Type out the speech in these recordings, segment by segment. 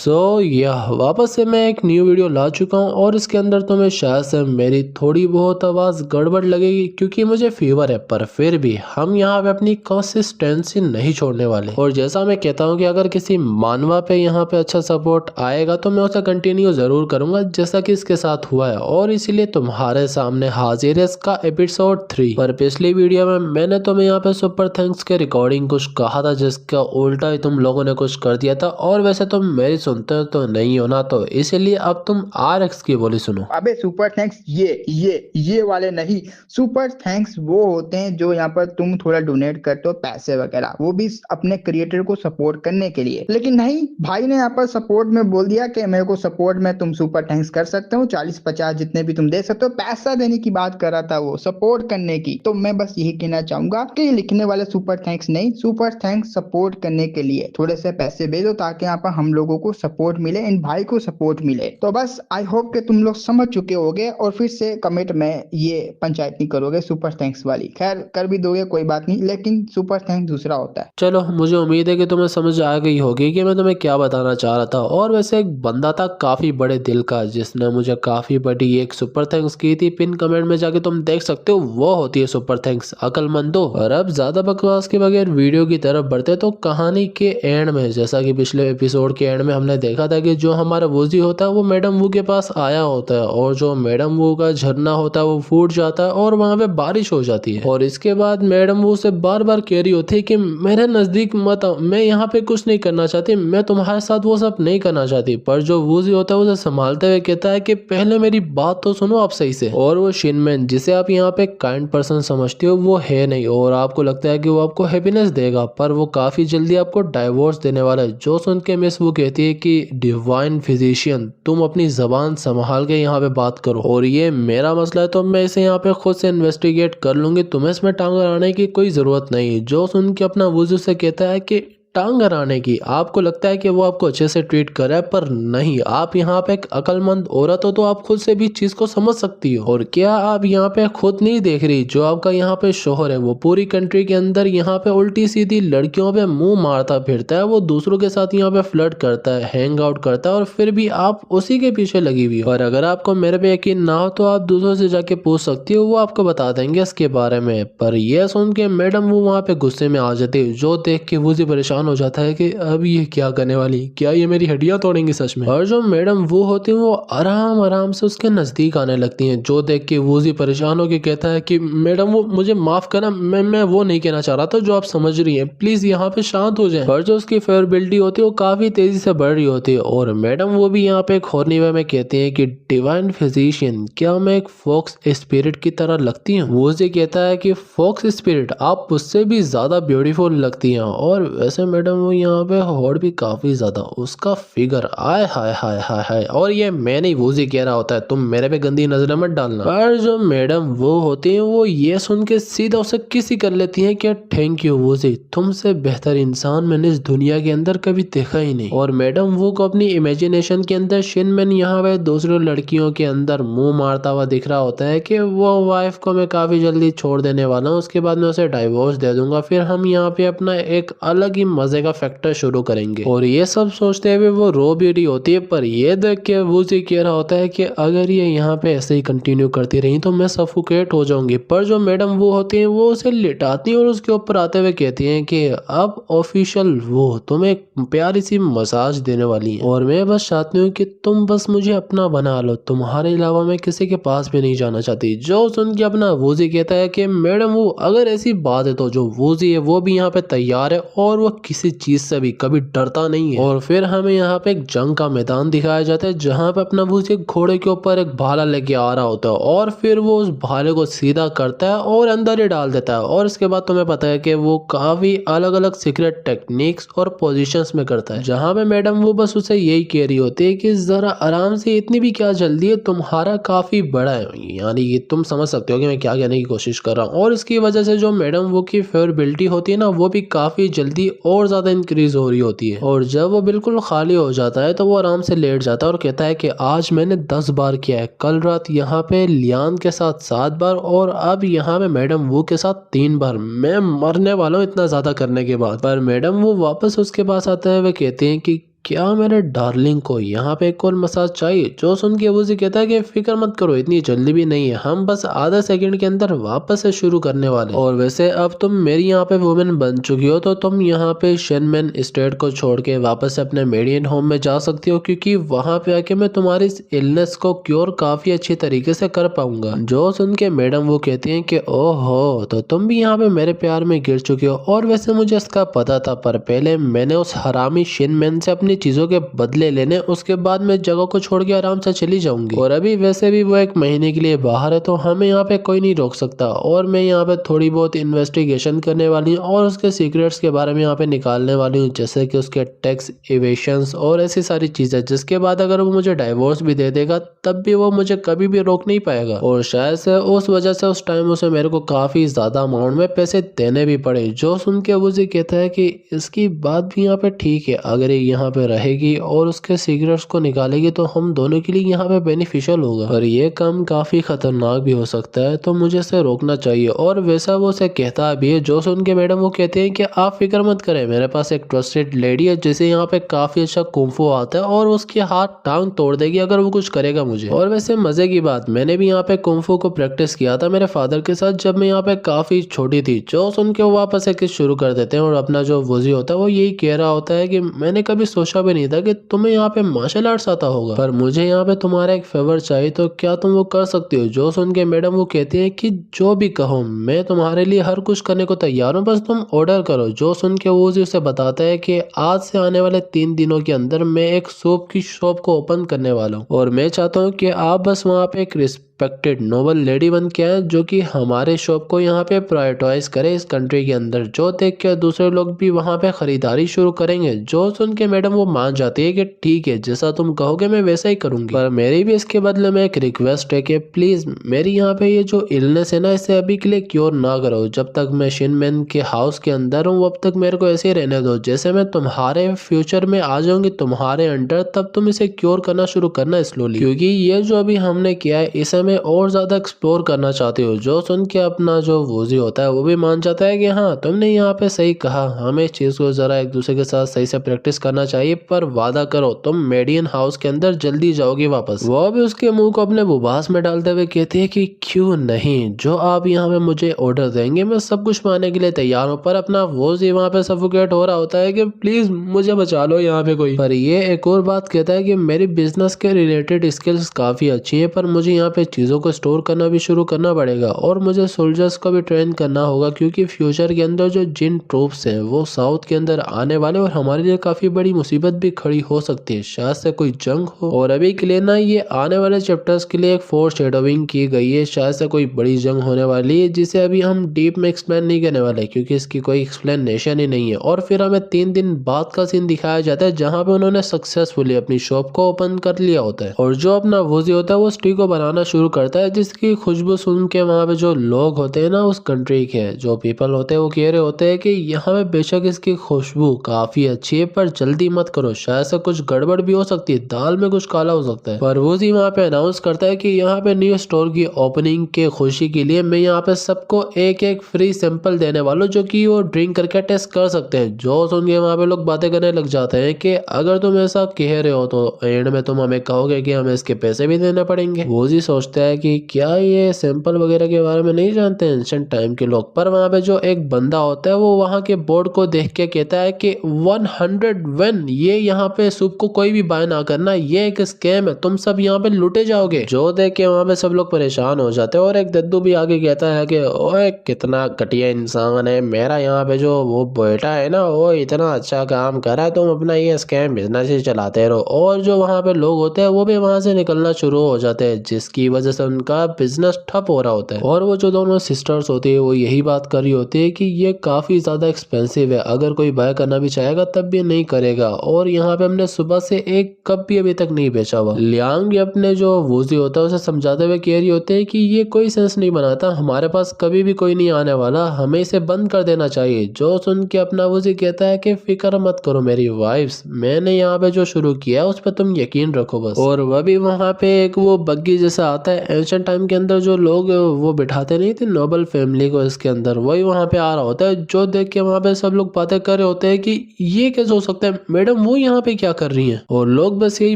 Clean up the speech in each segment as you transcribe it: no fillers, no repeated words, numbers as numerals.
यह वापस से मैं एक न्यू वीडियो ला चुका हूं और इसके अंदर तुम्हें शायद से मेरी थोड़ी बहुत आवाज़ गड़बड़ लगेगी क्योंकि मुझे फीवर है, पर फिर भी हम यहाँ पे अपनी कंसिस्टेंसी नहीं छोड़ने वाले। और जैसा मैं कहता हूँ कि अगर किसी मानवा पे यहाँ पे अच्छा सपोर्ट आएगा तो मैं उसे कंटिन्यू ज़रूर करूँगा, जैसा कि इसके साथ हुआ है। और इसीलिए तुम्हारे सामने हाजिर है इसका एपिसोड 3। पर पिछली वीडियो में मैंने तुम्हें यहाँ पे सुपर थैंक्स के रिकॉर्डिंग कुछ कहा था, जिसका उल्टा ही तुम लोगों ने कुछ कर दिया था। और वैसे तुम मेरी सुनते हो तो नहीं हो ना, तो इसीलिए अब तुम RX की बोली सुनो। अबे सुपर थैंक्स ये वाले नहीं। सुपर थैंक्स वो होते हैं जो यहाँ पर तुम थोड़ा डोनेट करते हो पैसे वगैरह, वो भी अपने क्रिएटर को सपोर्ट करने के लिए। लेकिन नहीं, भाई ने यहाँ पर सपोर्ट में बोल दिया कि मेरे को सपोर्ट में तुम सुपर थैंक्स कर सकते हो, 40-50 जितने भी तुम दे सकते हो। पैसा देने की बात कर रहा था वो, सपोर्ट करने की। तो मैं बस यही कहना चाहूंगा कि लिखने वाले सुपर थैंक्स नहीं, सुपर थैंक्स सपोर्ट करने के लिए थोड़े से पैसे भेजो ताकि यहाँ पर हम लोगों को सपोर्ट मिले, इन भाई को सपोर्ट मिले। तो बस आई होप कि तुम लोग समझ चुके होगे और फिर से कमेंट में ये पंचायत नहीं करोगे सुपर थैंक्स वाली। खैर कर भी दोगे कोई बात नहीं, लेकिन सुपर थैंक्स दूसरा होता है। चलो, मुझे उम्मीद है कि तुम्हें समझ आ गई होगी कि मैं तुम्हें क्या बताना चाह रहा था। और वैसे एक बंदा था काफी बड़े दिल का, जिसने मुझे काफी बड़ी एक सुपर थैंक्स की थी। पिन कमेंट में जाके तुम देख सकते हो, वो होती है सुपर थैंक्स अकलमंदो। और अब ज्यादा बकवास के बगैर वीडियो की तरफ बढ़ते तो कहानी के एंड में, जैसा कि पिछले एपिसोड के एंड में हमने देखा था कि जो हमारा वूजी होता है वो मैडम वू के पास आया होता है, और जो मैडम वू का झरना होता है वो फूट जाता है और वहां पे बारिश हो जाती है। और इसके बाद मैडम वू से बार बार कह रही होती है कि मेरे नजदीक मत आओ, मैं यहाँ पे कुछ नहीं करना चाहती, मैं तुम्हारे साथ वो सब नहीं करना चाहती। पर जो वूजी होता है उसे संभालते हुए कहता है कि पहले मेरी बात तो सुनो आप सही से। और वो शिनमैन, जिसे आप यहाँ पे काइंड पर्सन समझते हो, वो है नहीं और आपको लगता है कि वो आपको हैप्पीनेस देगा, पर वो काफी जल्दी आपको डाइवोर्स देने वाला है। जो सुन के मिस वो कहती है कि डिवाइन फिजिशियन, तुम अपनी जबान संभाल के यहाँ पे बात करो, और ये मेरा मसला है तो मैं इसे यहाँ पे खुद से इन्वेस्टिगेट कर लूंगी, तुम्हें इसमें टांग अड़ाने की कोई जरूरत नहीं। जो सुन के अपना वुजू से कहता है कि टांग अड़ाने की, आपको लगता है कि वो आपको अच्छे से ट्रीट कर रहा है, पर नहीं, आप यहाँ पे एक अकलमंद औरत हो तो आप खुद से भी चीज को समझ सकती हो। और क्या आप यहाँ पे खुद नहीं देख रही, जो आपका यहाँ पे शोहर है वो पूरी कंट्री के अंदर यहाँ पे उल्टी सीधी लड़कियों पे मुंह मारता फिरता है, वो दूसरों के साथ यहाँ पे फ्लर्ट करता है, हैंग आउट करता है, और फिर भी आप उसी के पीछे लगी हुई हो। और अगर आपको मेरे पे यकीन ना हो तो आप दूसरों से जाके पूछ सकती हो, वो आपको बता देंगे इसके बारे में। पर यह सुन के मैडम वो वहाँ पे गुस्से में आ जाती है, जो देख के वो परेशान हो जाता है कि अब ये क्या करने वाली, क्या ये मेरी हड्डियां तोड़ेंगी सच में। और जो मैडम वो होती है वो आराम आराम से उसके नजदीक आने लगती हैं, जो देख के वूजी परेशान होकर कहता है कि मैडम वो मुझे माफ करना, मैं वो नहीं कहना चाह रहा था जो आप समझ रही हैं, प्लीज यहाँ पे शांत हो जाए। और जो उसकी फेवरेबिलिटी होती है वो काफी तेजी से बढ़ रही होती है। और मैडम वो भी यहाँ पे एक होरनी वे में कहती है कि डिवाइन फिजिशियन, क्या मैं एक फॉक्स स्पिरिट की तरह लगती हूँ? वूजी कहता है कि फॉक्स स्पिरिट, आप उससे भी ज्यादा ब्यूटीफुल लगती हैं। और वैसे मैडम वो यहाँ पे हॉट भी काफी ज्यादा, उसका फिगर आय हाय हाय हाय हाय। और ये मैं नहीं, वूजी कह रहा होता है, तुम मेरे पे गंदी नजर मत डालना। पर जो मैडम वो होती है वो ये सुन के सीधा उसे किसी कर लेती है कि थैंक यू वूजी, तुमसे बेहतर इंसान मैंने इस दुनिया के अंदर कभी देखा ही नहीं। और मैडम वो को अपनी इमेजिनेशन के अंदर शिनमैन यहाँ पे दूसरी लड़कियों के अंदर मुंह मारता हुआ दिख रहा होता है कि वो वाइफ को मैं काफी जल्दी छोड़ देने वाला हूँ, उसके बाद मैं उसे डाइवोर्स दे दूंगा, फिर हम यहाँ पे अपना एक अलग ही मजे का फैक्टर शुरू करेंगे। और ये सब सोचते हुए वो रो भी रही होती है, पर ये देख के वूजी कह रहा होता है कि अगर ये यहाँ पे ऐसे ही कंटिन्यू करती रही तो मैं सफोकेट हो जाऊंगी। पर जो मैडम वो होती है वो उसे लिटाती है और उसके ऊपर आते हुए कहती हैं कि अब ऑफिशियल वो तुम्हें एक प्यारी सी मसाज देने वाली है, और मैं बस चाहती हूँ कि तुम बस मुझे अपना बना लो, तुम्हारे अलावा मैं किसी के पास भी नहीं जाना चाहती। जो सुन के अपना वूजी कहता है कि मैडम वो अगर ऐसी बात है तो जो वूजी है वो भी यहाँ पे तैयार है और वो किसी चीज से भी कभी डरता नहीं है। और फिर हमें यहाँ पे एक जंग का मैदान दिखाया जाता है, जहाँ पे अपना वूजी घोड़े के ऊपर एक भाला लेके आ रहा होता है, और फिर वो उस भाले को सीधा करता है और अंदर ही डाल देता है। और इसके बाद तुम्हें पता है कि वो काफी अलग अलग सीक्रेट टेक्निक्स और पोजीशंस में करता है, जहाँ पे मैडम वो बस उसे यही कह रही होती है कि जरा आराम से, इतनी भी क्या जल्दी है, तुम्हारा काफी बड़ा है। यानी कि तुम समझ सकते हो कि मैं क्या कहने की कोशिश कर रहा हूँ। और इसकी वजह से जो मैडम वो की फेवरेबिलिटी होती है ना, वो भी काफी जल्दी और ज्यादा इंक्रीज हो रही होती है। और जब वो बिल्कुल खाली हो जाता है तो वो आराम से लेट जाता है और कहता है कि आज मैंने 10 बार किया है, कल रात यहाँ पे लियान के साथ 7 बार, और अब यहाँ पे मैडम वो के साथ 3 बार। मैं मरने वाला हूँ इतना ज्यादा करने के बाद। पर मैडम वो वापस उसके पास आते हैं, वे कहते हैं कि क्या मेरे डार्लिंग को यहाँ पे एक और मसाज चाहिए? जो सुन के वूजी कहता है कि फिक्र मत करो, इतनी जल्दी भी नहीं है, हम बस आधा सेकंड के अंदर वापस से शुरू करने वाले हैं। और वैसे अब तुम मेरी यहाँ पे वुमेन बन चुकी हो तो तुम यहाँ पे शेनमैन स्टेट को छोड़ के वापस से अपने मेडियन होम में जा सकती हो, क्योंकि वहाँ पे आके मैं तुम्हारी इस इलनेस को क्योर काफी अच्छी तरीके से कर पाऊंगा। जो सुन के मैडम वो कहती है कि ओहो, तो तुम भी यहाँ पे मेरे प्यार में गिर चुके हो। और वैसे मुझे इसका पता था, पर पहले मैंने उस हरामी शेनमैन से अपनी चीजों के बदले लेने, उसके बाद मैं जगह को छोड़ के आराम से चली जाऊंगी। और अभी वैसे भी वो 1 महीने के लिए बाहर है, तो हमें यहाँ पे कोई नहीं रोक सकता। और मैं यहाँ पे थोड़ी बहुत इन्वेस्टिगेशन करने वाली हूँ और उसके सीक्रेट्स के बारे में यहाँ पे निकालने वाली हूँ, जैसे कि उसके टैक्स इवेशंस और ऐसी सारी चीजें, जिसके बाद अगर वो मुझे डाइवोर्स भी दे देगा तब भी वो मुझे कभी भी रोक नहीं पाएगा। और शायद से उस वजह से उस टाइम उसे मेरे को काफी ज्यादा अमाउंट में पैसे देने भी पड़े। जो सुन के मुझे कहता है कि इसकी बात भी यहाँ पे ठीक है, अगर ये यहाँ पे रहेगी और उसके सीक्रेट्स को निकालेगी तो हम दोनों के लिए यहाँ पे बेनिफिशियल होगा, और ये काम काफी खतरनाक भी हो सकता है, तो मुझे इसे रोकना चाहिए। और वैसा वो उसे कहता भी है। जो सुन के मैडम वो कहते हैं कि आप फिक्र मत करें, मेरे पास एक ट्रस्टेड लेडी है जिसे यहाँ पे काफी अच्छा कुंफू आता है और उसकी हाथ टांग तोड़ देगी अगर वो कुछ करेगा मुझे। और वैसे मजे की बात, मैंने भी यहाँ पे कुंफू को प्रैक्टिस किया था मेरे फादर के साथ जब मैं यहाँ पे काफी छोटी थी। जो सुन के वो वापस से किस शुरू कर देते हैं और अपना जो वजी होता है वो यही कह रहा होता है कि मैंने कभी सोचा भी नहीं था कि तुम्हें यहाँ पे मार्शल आर्ट्स आता होगा, पर मुझे यहाँ पे तुम्हारा एक फेवर चाहिए, तो क्या तुम वो कर सकती हो? जो सुन के मैडम वो कहती है कि जो भी कहो मैं तुम्हारे लिए हर कुछ करने को तैयार हूँ, बस तुम ऑर्डर करो। जो सुन के वो उसे बताता है कि आज से आने वाले 3 दिनों के अंदर मैं एक सूप की शॉप को ओपन करने वाला हूँ और मैं चाहता हूँ कि आप बस वहाँ पे एक रिस्पेक्टेड नोबल लेडी बन के आए जो कि हमारे शॉप को यहाँ पे प्रायोरिटाइज करे इस कंट्री के अंदर, जो देख के दूसरे लोग भी वहाँ पे खरीदारी शुरू करेंगे। जो सुन के मैडम वो मान जाती है कि ठीक है, जैसा तुम कहोगे मैं वैसा ही करूंगी, पर मेरी भी इसके बदले में एक रिक्वेस्ट है कि प्लीज मेरी यहाँ पे ये जो इलनेस है ना, इसे अभी के लिए क्योर ना करो। जब तक मैं शेनमैन के हाउस के अंदर हूँ तब तक मेरे को ऐसे ही रहने दो, जैसे मैं तुम्हारे फ्यूचर में आ जाऊंगी तुम्हारे अंडर तब तुम इसे क्योर करना शुरू करना स्लोली, क्योंकि ये जो अभी हमने किया है इसे मैं और ज्यादा एक्सप्लोर करना चाहती हूँ। जो सुन के अपना जो वूजी होता है वो भी मान जाता है कि हाँ तुमने यहाँ पे सही कहा, हमें इस चीज को जरा एक दूसरे के साथ सही से प्रैक्टिस करना चाहिए, पर वादा करो तुम मेडियन हाउस के अंदर जल्दी जाओगी वापस। वो भी उसके मुंह को अपने बुबास में डालते हुए कहती है कि क्यों नहीं, जो आप यहाँ पे मुझे ऑर्डर देंगे मैं सब कुछ मानने के लिए तैयार हूँ। पर अपना वोजी वहाँ पे सफोकेट हो रहा होता है कि प्लीज मुझे बचा लो यहाँ पे कोई। पर ये एक और बात कहता है कि मेरी बिजनेस के रिलेटेड स्किल्स काफी अच्छी है, पर मुझे यहाँ पे चीजों को स्टोर करना भी शुरू करना पड़ेगा और मुझे सोल्जर्स को भी ट्रेन करना होगा, क्योंकि फ्यूचर के अंदर जो जिन ट्रूप्स हैं वो साउथ के अंदर आने वाले और हमारे लिए काफी बड़ी मुसीबत भी खड़ी हो सकती है, शायद से कोई जंग हो। और अभी के लिए ना ये आने वाले चैप्टर्स के लिए एक फोर्स शेडोविंग की गई है, शायद से कोई बड़ी जंग होने वाली है जिसे अभी हम डीप में एक्सप्लेन नहीं करने वाले क्योंकि इसकी कोई एक्सप्लेनेशन ही नहीं है। और फिर हमें 3 दिन बाद का सीन दिखाया जाता है जहाँ पे उन्होंने सक्सेसफुली अपनी शॉप को ओपन कर लिया होता है और जो अपना वूजी होता है वो स्टी को बनाना शुरू करता है, जिसकी खुशबू सुन के वहाँ पे जो लोग होते हैं ना उस कंट्री के जो पीपल होते हैं वो कह रहे होते हैं कि यहाँ पे बेशक इसकी खुशबू काफी अच्छी है पर जल्दी मत करो, शायद से कुछ गड़बड़ भी हो सकती है, दाल में कुछ काला हो सकता है। पर वूजी वहाँ पे अनाउंस करता है कि यहाँ पे न्यू स्टोर की ओपनिंग के खुशी के लिए मैं यहाँ पे सबको एक एक फ्री सैंपल देने वाला जो कि वो ड्रिंक करके टेस्ट कर सकते हैं। जो सुन के वहाँ पे लोग बातें करने लग जाते हैं कि अगर तुम ऐसा कह रहे हो तो एंड में तुम हमें कहोगे कि हमें इसके पैसे भी देने पड़ेंगे। वूजी सोचता है कि क्या ये सैंपल वगैरह के बारे में नहीं जानते एंशिएंट टाइम के लोग। पर वहाँ पे जो एक बंदा होता है वो वहाँ के बोर्ड को देख के कहता है कि 100 वन, ये यहाँ पे सूप को कोई भी बाय ना करना, ये एक स्कैम है, तुम सब यहाँ पे लूटे जाओगे। जो देख के वहाँ पे सब लोग परेशान हो जाते हैं और एक दद्दू भी आगे कहता है कि ओए कितना घटिया इंसान है, मेरा यहाँ पे जो वो बेटा है ना वो इतना अच्छा काम कर रहा है, तुम अपना ये स्कैम बिजनेस ही चलाते रहो। और जो वहाँ पे लोग होते हैं वो भी वहाँ से निकलना शुरू हो जाते हैं, जिसकी वजह से उनका बिजनेस ठप हो रहा होता है। और वो जो दोनों सिस्टर्स होती है वो यही बात कर रही होती है कि ये काफी ज्यादा एक्सपेंसिव है, अगर कोई बाय करना भी चाहेगा तब भी नहीं करेगा, और यहाँ पे हमने सुबह से एक कप भी अभी तक नहीं बेचा हुआ। लियांग भी अपने जो वूजी होता है उसे समझाते हुए कह रही होते हैं कि ये कोई सेंस नहीं बनाता, हमारे पास कभी भी कोई नहीं आने वाला, हमें इसे बंद कर देना चाहिए। जो सुन के अपना वूजी कहता है कि फिक्र मत करो मेरी वाइफ्स, मैंने यहाँ पे जो शुरू किया है उस पर तुम यकीन रखो बस। और वह भी वहाँ पे एक वो बग्गी जैसा आता है एंशिएंट टाइम के अंदर जो लोग वो बिठाते नहीं थे नोबल फैमिली को इसके अंदर, वही वहाँ पे आ रहा होता है, जो देख के वहाँ पे सब लोग बातें कर रहे होते हैं कि ये कैसे हो सकता है, मैडम वो यहाँ पे क्या कर रही हैं। और लोग बस यही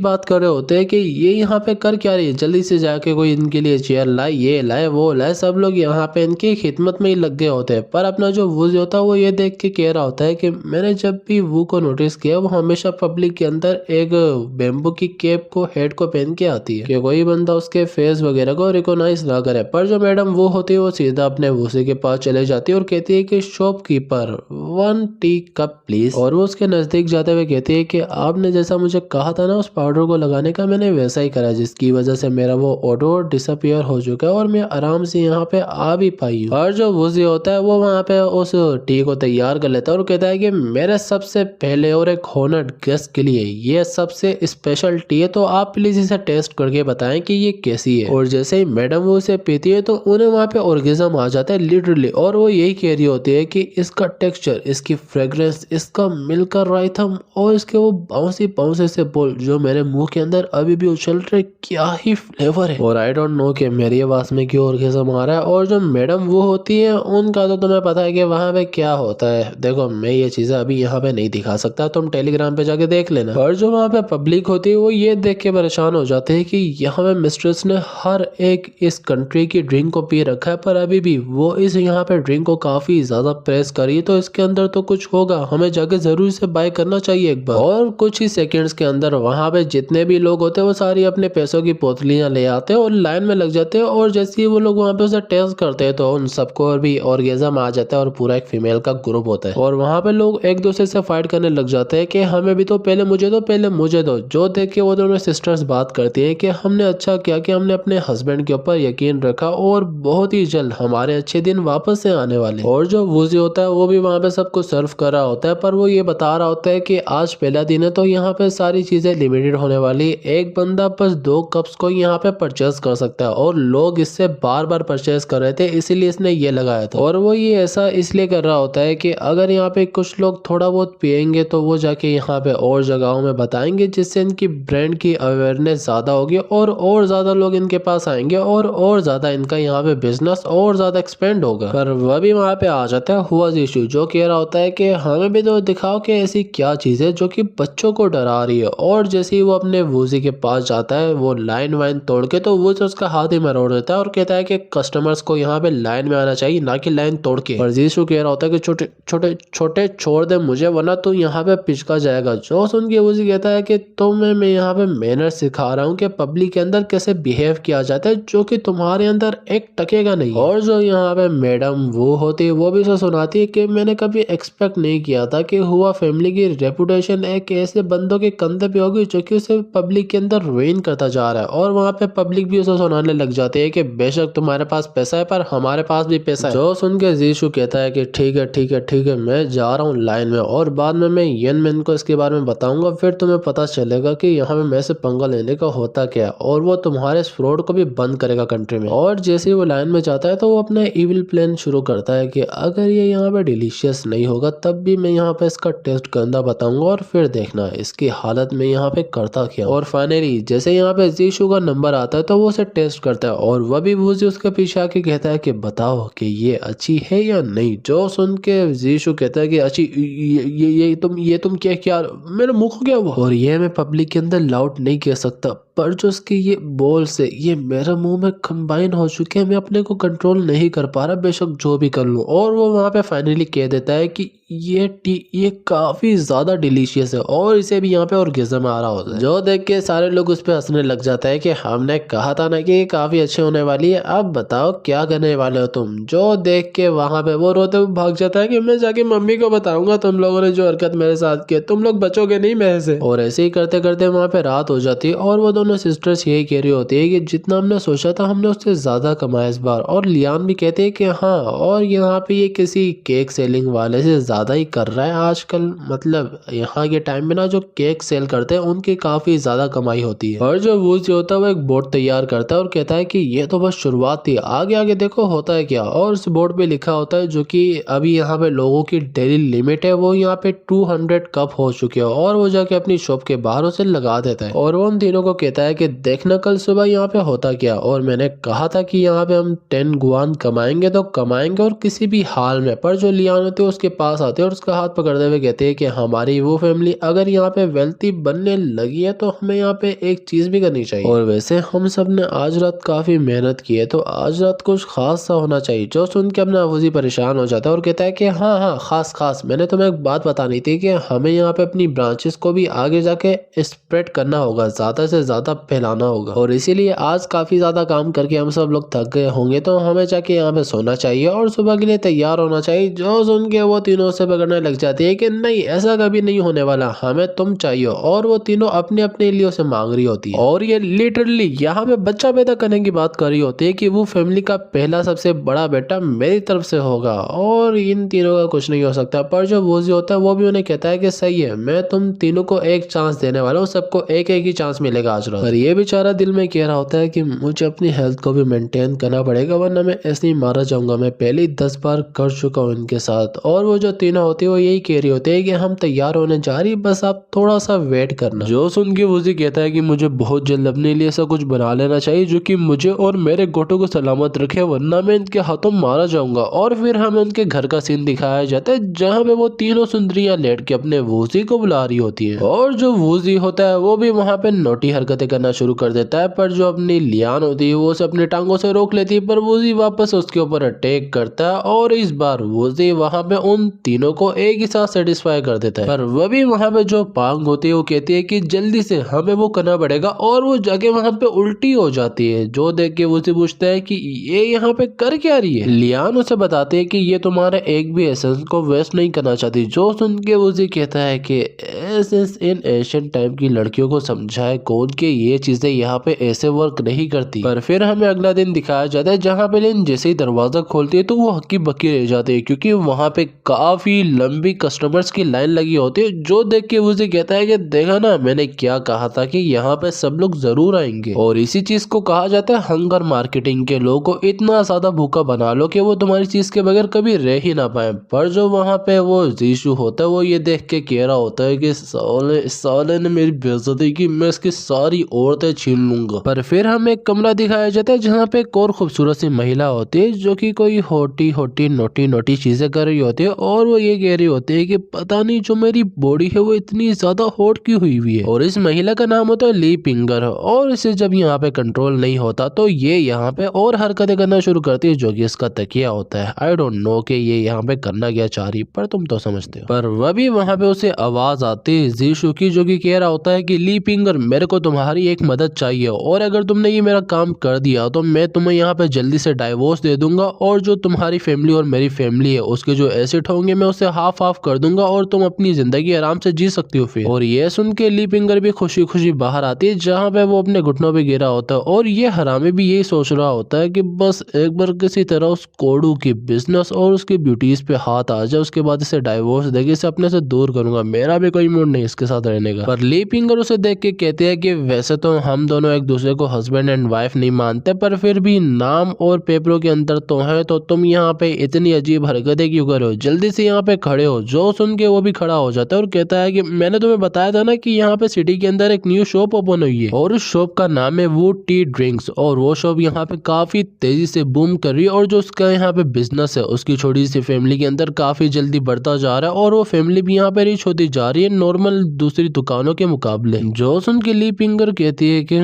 बात कर रहे होते हैं कि ये यहाँ पे कर क्या रही है, जल्दी से जाके कोई इनके लिए चेयर लाए, ये लाए वो लाए। सब लोग यहाँ पे इनकी खिदमत में ही लग गए होते हैं। पर अपना जो वूजी होता है वो ये देख के कह रहा होता है कि मैंने जब भी वू को नोटिस किया वो हमेशा पब्लिक के अंदर एक बेम्बू की कैप को हेड को पहन के आती है कि कोई बंदा उसके फेस वगैरह को रिकॉग्नाइज ना करे। पर जो मैडम वो होती है वो सीधा अपने वूसी के पास चले जाती है और कहती है कि शॉपकीपर 1 टी कप प्लीज। और वो उसके नजदीक जाते हुए कहती है कि आपने जैसा मुझे कहा था ना उस पाउडर को लगाने का, मैंने वैसा ही करा, जिसकी वजह से मेरा वो ऑर्डर डिसअपियर हो चुका है और मैं आराम से यहाँ पे आ भी पाई हूँ। और जो वूजी होता है वो वहाँ पे उस टी को तैयार कर लेता है और कहता है कि मेरे सबसे पहले और एक हॉनर्ड गेस्ट के लिए ये सबसे स्पेशल टी है, तो आप प्लीज इसे टेस्ट करके बताएं कि ये कैसी है। और जैसे ही मैडम वो उसे पीती है तो उन्हें वहाँ पे ऑर्गेज्म आ जाता है लिटरली। और वो यही कह रही होती है कि इसका टेक्सचर, इसकी फ्रेग्रेंस, इसका मिलकर रायथम और इसके वो बाउंसी बाउंसी से बोल जो मेरे मुंह के अंदर अभी भी उछल रहे, क्या ही फ्लेवर है। और आई डोंट नो कि मेरी आवाज में क्यों ऑर्गेज्म आ रहा है। और जो मैडम वो होती है उनका तो तुम्हें पता है कि वहाँ पे क्या होता है। देखो मैं ये चीजें अभी यहाँ पे नहीं दिखा सकता, तुम टेलीग्राम पे जाके देख लेना। और जो वहाँ पे पब्लिक होती है वो ये देख के परेशान हो जाते हैं कि यहाँ पे मिस्ट्रेस ने हर एक इस कंट्री की ड्रिंक को पी रखा है, पर अभी भी वो इस यहाँ पे ड्रिंक को काफी ज्यादा प्रेस करी, तो इसके अंदर तो कुछ होगा, हमें जाके जरूर से बाय करना चाहिए एक बार। और कुछ ही सेकंड्स के अंदर वहाँ पे जितने भी लोग होते हैं वो सारी अपने पैसों की पोतलियां ले आते हैं और लाइन में लग जाते हैं। और जैसे ही वो लोग वहाँ पे उसे टेस्ट करते हैं तो उन सबको और भी ऑर्गेज्म आ जाता है और पूरा एक फीमेल का ग्रुप होता है। और वहाँ पे लोग एक दूसरे से फाइट करने लग जाते हैं कि हमें भी तो पहले मुझे दो, पहले मुझे दो। जो देख के वो दोनों सिस्टर्स बात करती है कि हमने अच्छा किया कि हमने अपने हस्बैंड के ऊपर यकीन रखा और बहुत ही जल्द हमारे अच्छे दिन वापस से आने वाले। और जो वूजी होता है वो भी वहाँ पे सबको सर्व कर रहा होता है, पर वो ये बता रहा होता है कि आज पहला दिन है तो यहाँ पे सारी चीजें लिमिटेड होने वाली, एक बंदा बस 2 कप्स को यहाँ पे परचेस कर सकता है। और लोग इससे बार बार परचेस कर रहे थे इसीलिए इसने ये लगाया था। और वो ये ऐसा इसलिए कर रहा होता है कि अगर यहाँ पे कुछ लोग थोड़ा बहुत पियेंगे तो वो जाके यहाँ पे और जगहों में बताएंगे, जिससे इनकी ब्रांड की अवेयरनेस ज्यादा होगी और ज्यादा लोग इनके पास आएंगे और ज्यादा इनका यहाँ पे बिजनेस और ज्यादा एक्सपेंड होगा। पर वह भी वहाँ पे आ जाता है हुआ इशू, जो कह रहा होता है कि हमें भी तो दिखाओ कि ऐसी क्या चीज है जो कि बच्चों को डरा रही है। और जैसे ही वो अपने वूजी के पास जाता है वो लाइन वाइन तोड़ के, तो वो उसका हाथ ही मरोड़ देता है और कहता है कि कस्टमर्स को यहाँ पे लाइन में आना चाहिए, ना कि लाइन तोड़ के। और जीशु कह रहा होता है कि छोटे छोटे छोटे छोड़ दे मुझे, वरना तू यहाँ पे पिचका जाएगा। जो सुन के वूजी कहता है कि तुम्हें मैं यहाँ पे मैनर सिखा रहा हूँ कि पब्लिक के अंदर कैसे बिहेव किया जाता है, जो कि तुम्हारे अंदर एक टकेगा नहीं। और जो यहाँ पे मैडम वो होती है वो भी उसे सुनाती है कि मैंने कभी एक्सपेक्ट नहीं किया था कि हुआ फैमिली की रेपुटेशन एक ऐसे बंदों के कंधे पे होगी जो कि उसे पब्लिक के अंदर रुइन करता जा रहा है। और वहाँ पे पब्लिक भी उसे सुनाने लग जाती है कि बेशक तुम्हारे पास पैसा है पर हमारे पास भी पैसा है। जो सुन के जीशु कहता है कि ठीक है ठीक है ठीक है, मैं जा रहा हूँ लाइन में और बाद में मैं येन मैन को इसके बारे में बताऊंगा, फिर तुम्हें पता चलेगा कि यहाँ पे मैं से पंगा लेने का होता क्या, और वो तुम्हारे इस फ्रॉड को भी बंद करेगा कंट्री में। और जैसे ही वो लाइन में जाता है तो वो अपना इविल प्लान शुरू करता है कि अगर ये यहाँ पे डिलीशियस नहीं होगा तब भी मैं यहाँ पे इसका टेस्ट गंदा बताऊंगा और फिर देखना इसकी हालत में यहाँ पे करता क्या। और फाइनली जैसे यहाँ पे जीशु का नंबर आता है तो वो उसे टेस्ट करता है और वह भी वूजी उसके पीछे आके कहता है कि बताओ कि ये अच्छी है या नहीं। जो सुन के जीशु कहता है कि अच्छी, ये तुम क्या मेरे मुंह को क्या हुआ। और ये मैं पब्लिक के अंदर लाउड नहीं कह सकता, पर जो उसके ये बोल से ये मेरे मुंह में कंबाइन हो चुके हैं, मैं अपने को कंट्रोल नहीं कर पा रहा, बेशक जो भी कर लूं। और वो वहां पे फाइनली कह देता है कि ये काफी ज्यादा डिलीशियस है और इसे भी यहाँ पे ऑर्गेज्म आ रहा होता है। जो देख के सारे लोग उस पे हंसने लग जाता है कि हमने कहा था ना कि ये काफी अच्छे होने वाली है, अब बताओ क्या करने वाले हो तुम। जो देख के वहां पे वो रोते हुए भाग जाता है कि मैं जाके मम्मी को बताऊंगा तुम लोगों ने जो हरकत मेरे साथ की, तुम लोग बचोगे नहीं मेरे से। और ऐसे ही करते करते वहां पे रात हो जाती है और वो दोनों सिस्टर्स यही कह रही होती है कि जितना हमने सोचा था हमने उससे ज्यादा कमाया इस बार। और लियान भी कहते हैं कि हाँ, और यहाँ पे ये किसी केक सेलिंग वाले से ज़्यादा ही कर रहा है आजकल। मतलब यहाँ के टाइम में ना जो केक सेल करते हैं उनकी काफ़ी ज़्यादा कमाई होती है। और जो वूजी होता है वो एक बोर्ड तैयार करता है और कहता है कि ये तो बस शुरुआत थी, आगे आगे देखो होता है क्या। और उस बोर्ड पे लिखा होता है जो कि अभी यहाँ पे लोगों की डेली लिमिट है वो यहाँ पे 200 कप हो चुके हैं, और वो जाके अपनी शॉप के बाहर उसे लगा देता है। और वो उन तीनों को कहता है कि देखना कल सुबह यहाँ पे होता क्या। और मैंने कहा था कि यहाँ पे हम 10 गुआन कमाएंगे तो कमाएंगे और किसी भी हाल में। पर जो लियान होते है उसके पास आते हैं और उसका हाथ पकड़ते हुए कहते हैं कि हमारी वो फैमिली अगर यहाँ पे वेल्थी बनने लगी है तो हमें यहाँ पे एक चीज भी करनी चाहिए। और वैसे हम सब ने आज रात काफी मेहनत की है तो आज रात कुछ खास सा होना चाहिए। जो सुन के अपना वजी परेशान हो जाता है और कहता है कि हाँ हाँ खास खास, मैंने तुम्हें एक बात बतानी थी कि हमें यहाँ पे अपनी ब्रांचेस को भी आगे जाके स्प्रेड करना होगा, ज्यादा से ज्यादा फैलाना होगा। और इसीलिए आज काफी ज्यादा काम करके हम सब लोग थक गए होंगे तो हमें जाके यहाँ पे सोना चाहिए और सुबह के लिए तैयार होना चाहिए। जो सुन के वो तीनों से पकड़ने लग जाती है कि नहीं ऐसा कभी नहीं होने वाला, हमें तुम चाहिए। और वो तीनों अपने अपने लिए उसे मांग रही होती है। और ये लिटरली यहाँ पे बच्चा पैदा करने की बात कर रही होती है कि वो फैमिली का पहला सबसे बड़ा बेटा मेरी तरफ से होगा और इन तीनों का कुछ नहीं हो सकता। पर जो वूजी होता है वो भी उन्हें कहता है कि सही है, मैं तुम तीनों को एक चांस देने वाला हूँ, सबको एक एक ही चांस मिलेगा आज रात। पर ये बेचारा दिल में कह रहा होता है कि मुझे अपनी हेल्थ को भी मेंटेन करना पड़ेगा वरना मैं ऐसे ही मारा जाऊंगा, मैं पहले ही 10 बार कर चुका हूँ इनके साथ। और वो जो तीनों होती है वो यही कह रही होती है कि हम तैयार होने जा रही, बस आप थोड़ा सा वेट करना। जो सुन के वूजी कहता है कि मुझे बहुत जल्द अपने लिए ऐसा कुछ बना लेना चाहिए जो कि मुझे और मेरे गोटो को सलामत रखे वरना मैं इनके हाथों मारा जाऊंगा। और फिर हमें उनके घर का सीन दिखाया जाता है जहाँ पे वो तीनों सुंदरियां लेट के अपने वूजी को बुला रही होती है। और जो वूजी होता है वो भी वहाँ पे नोटी हरकतें करना शुरू कर देता है, पर जो अपनी लियान होती है वो उसे अपनी टांगों से रोक लेती है, पर वूजी वापस उसके ऊपर अटैक करता है और इस बार वूजी वहाँ पे उन तीनों को एक ही साथ सेटिस्फाई कर देता है। पर वो भी वहाँ पे जो पांग होती है वो कहती है कि जल्दी से हमें वो करना पड़ेगा और वो जाके वहाँ पे उल्टी हो जाती है। जो देख के वूजी पूछता है कि ये यहाँ पे कर क्या रही है। लियान उसे बताती है कि ये तुम्हारे एक भी एसेंस को वेस्ट नहीं करना चाहती। जो सुन के वूजी कहता है कि एसेंस इन एशियन टाइम की लड़कियों को समझाए कौन के ये चीजें यहाँ पे ऐसे वर्क नहीं करती। पर फिर हमें अगला दिन दिखाया जाता है जहाँ पे लिन जैसे ही दरवाजा खोलती है तो वो हक्की बक्की रह जाती है क्योंकि वहाँ पे काफी लंबी कस्टमर्स की लाइन लगी होती है। जो देख के वूजी कहता है कि देखा ना मैंने क्या कहा था कि यहाँ पे सब लोग जरूर आएंगे। और इसी चीज को कहा जाता है हंगर मार्केटिंग के लोगों को इतना ज्यादा भूखा बना लो कि वो तुम्हारी चीज के बगैर कभी रह ही ना पाए। पर जो वहाँ पे वो जीशु होता है वो ये देख के कह रहा होता है कि साले ने मेरी बेइज्जती की, मैं इसकी सारी औरतें छीन लूंगा। पर फिर हमें एक कमरा दिखाया जाता है जहाँ पे एक और खूबसूरत सी महिला होती है जो कि कोई होटी होटी नोटी नोटी चीजें कर रही होती है और वो ये कह रही होती है कि पता नहीं जो मेरी बॉडी है वो इतनी ज्यादा हॉट क्यों हुई हुई है। और इस महिला का नाम होता है ली पिंगर और इसे जब यहाँ पे कंट्रोल नहीं होता तो ये यहाँ पे और हरकतें करना शुरू करती है जो कि इसका तकिया होता है। आई डोंट नो कि ये यहाँ पे करना क्या चाह रही, पर तुम तो समझते हो। पर वह भी वहाँ पे उसे आवाज आती है जीशु की जो कि कह रहा होता है कि ली पिंगर मेरे को तुम्हारी एक मदद चाहिए और अगर तुमने ये मेरा काम कर दिया तो मैं तुम्हें यहाँ पे जल्दी से डाइवोर्स दे दूंगा और जो तुम्हारी फैमिली और मेरी फैमिली है उसके जो एसेट होंगे मैं उसे हाफ हाफ कर दूंगा और तुम अपनी जिंदगी आराम से जी सकती हो फिर। और ये सुन के ली पिंगर भी खुशी खुशी बाहर आती है जहाँ पे वो अपने घुटनों पे गिरा होता है और ये हरामी भी यही सोच रहा होता है कि बस एक बार किसी तरह उस कोडू की बिजनेस और उसकी ब्यूटीज पे हाथ आ जाए उसके बाद इसे डाइवोर्स देके इसे अपने से दूर करूंगा, मेरा भी कोई मूड नहीं इसके साथ रहने का। पर ली पिंगर उसे देख के कहते हैं कि वैसे तो हम दोनों एक दूसरे को हस्बैंड एंड वाइफ नहीं मानते पर फिर भी नाम और पेपरों के अंदर तो है, तो तुम यहाँ पे इतनी अजीब हरकतें क्यों कर रहे हो, जल्दी से यहाँ पे खड़े हो। जो सुन के वो भी खड़ा हो जाता है और कहता है कि मैंने तुम्हें बताया था ना कि यहाँ पे सिटी के अंदर एक न्यू शॉप ओपन हुई है और उस शॉप का नाम है वुड टी ड्रिंक्स और वो शॉप यहाँ पे काफी तेजी से बूम कर रही है और जो उसका यहाँ पे बिजनेस है उसकी छोटी सी फैमिली के अंदर काफी जल्दी बढ़ता जा रहा है और वो फैमिली भी यहाँ पे रिच होती जा रही है नॉर्मल दूसरी दुकानों के मुकाबले। जो सुन के ली पिंगर कहती है कि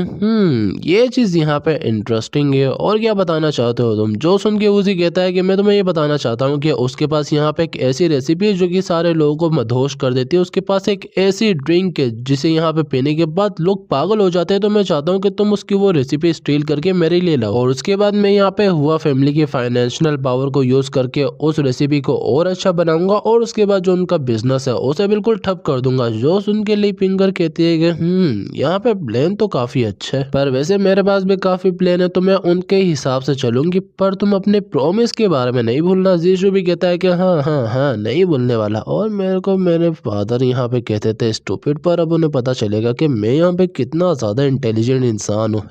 ये चीज यहाँ पे इंटरेस्टिंग है और क्या बताना चाहते हो तुम। जो सुन के उसी कहता है कि मैं तुम्हें ये बताना चाहता हूँ कि उसके पास यहाँ पे एक ऐसी रेसिपी है जो कि सारे लोगों को मदहोश कर देती है। उसके पास एक ऐसी ड्रिंक है जिसे यहाँ पे पीने के बाद लोग पागल हो जाते हैं, तो मैं चाहता हूँ कि तुम उसकी वो रेसिपी स्टील करके मेरे लिए लाओ और उसके बाद मैं यहाँ पे हुआ फैमिली की फाइनेंशियल पावर को यूज करके उस रेसिपी को और अच्छा बनाऊंगा और उसके बाद जो उनका बिजनेस है उसे बिल्कुल ठप कर दूंगा। जो सुन के ली पिंगर कहती है कि यहाँ पे प्लान तो काफी अच्छा है पर वैसे मेरे पास भी काफी प्लान है तो मैं उनके हिसाब से चलूंगी, पर तुम अपने प्रॉमिस के बारे में नहीं भूलना। जीशु भी कहता है कि हाँ हाँ हाँ हाँ नहीं बोलने वाला। और मेरे को मेरे फादर यहाँ पे कहते थे स्टूपिड, पर अब उन्हें पता चलेगा कि मैं यहाँ पे कितना ज्यादा इंटेलिजेंट इंसान हूँ।